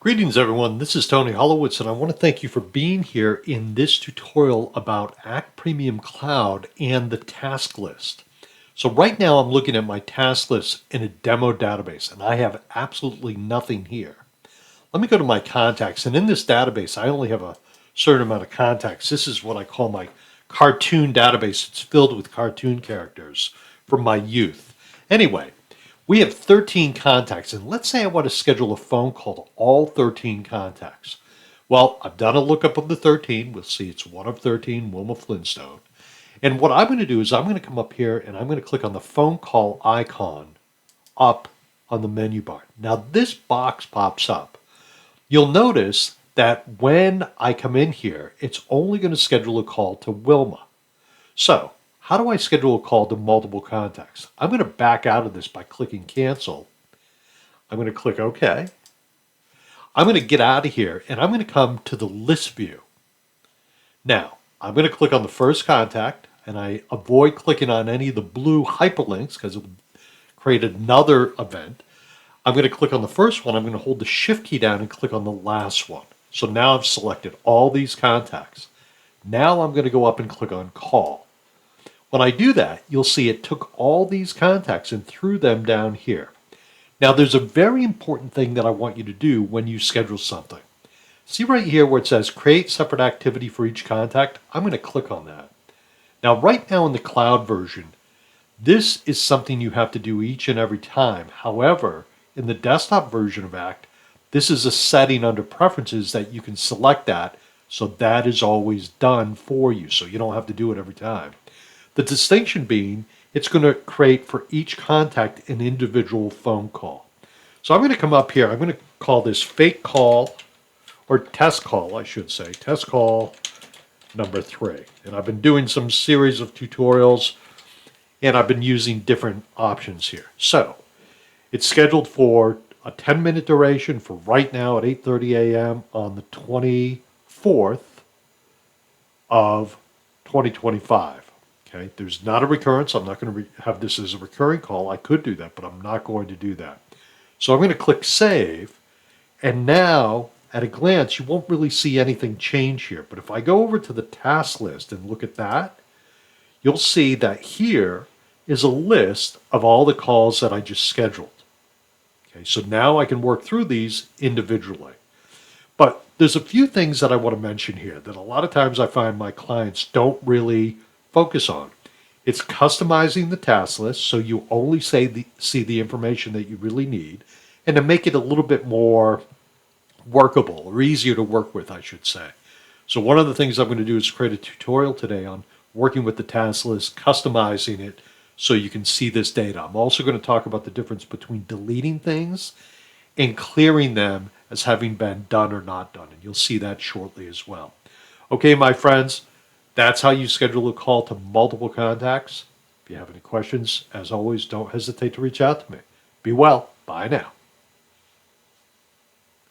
Greetings everyone, this is Tony Holowitz and I want to thank you for being here in this tutorial about Act Premium Cloud and the task list. So right now I'm looking at my task list in a demo database and I have absolutely nothing here. Let me go to my contacts, and in this database I only have a certain amount of contacts. This is what I call my cartoon database. It's filled with cartoon characters from my youth. Anyway, we have 13 contacts, and let's say I want to schedule a phone call to all 13 contacts. Well, I've done a lookup of the 13. We'll see it's one of 13, Wilma Flintstone. And what I'm going to do is I'm going to come up here and I'm going to click on the phone call icon up on the menu bar. Now this box pops up. You'll notice that when I come in here, it's only going to schedule a call to Wilma. So how do I schedule a call to multiple contacts? I'm going to back out of this by clicking cancel. I'm going to click OK. I'm going to get out of here and I'm going to come to the list view. Now, I'm going to click on the first contact and I avoid clicking on any of the blue hyperlinks because it would create another event. I'm going to click on the first one. I'm going to hold the shift key down and click on the last one. So now I've selected all these contacts. Now I'm going to go up and click on call. When I do that, you'll see it took all these contacts and threw them down here. Now there's a very important thing that I want you to do when you schedule something. See right here where it says create separate activity for each contact? I'm going to click on that. Now right now in the cloud version, this is something you have to do each and every time. However, in the desktop version of Act, this is a setting under preferences that you can select that, so that is always done for you, so you don't have to do it every time. The distinction being, it's going to create for each contact an individual phone call. So I'm going to come up here, I'm going to call this fake call, or test call, I should say, test call number 3. And I've been doing some series of tutorials, and I've been using different options here. So it's scheduled for a 10-minute duration for right now at 8:30 a.m. on the 24th of 2025. Okay, there's not a recurrence. I'm not going to have this as a recurring call. I could do that, but I'm not going to do that. So I'm going to click save, and now at a glance you won't really see anything change here. But if I go over to the task list and look at that, you'll see that here is a list of all the calls that I just scheduled. Okay, so now I can work through these individually. But there's a few things that I want to mention here that a lot of times I find my clients don't really focus on. It's customizing the task list so you only see the information that you really need, and to make it a little bit more workable or easier to work with, I should say. So one of the things I'm going to do is create a tutorial today on working with the task list, customizing it so you can see this data. I'm also going to talk about the difference between deleting things and clearing them as having been done or not done, and you'll see that shortly as well. Okay, my friends, that's how you schedule a call to multiple contacts. If you have any questions, as always, don't hesitate to reach out to me. Be well. Bye now.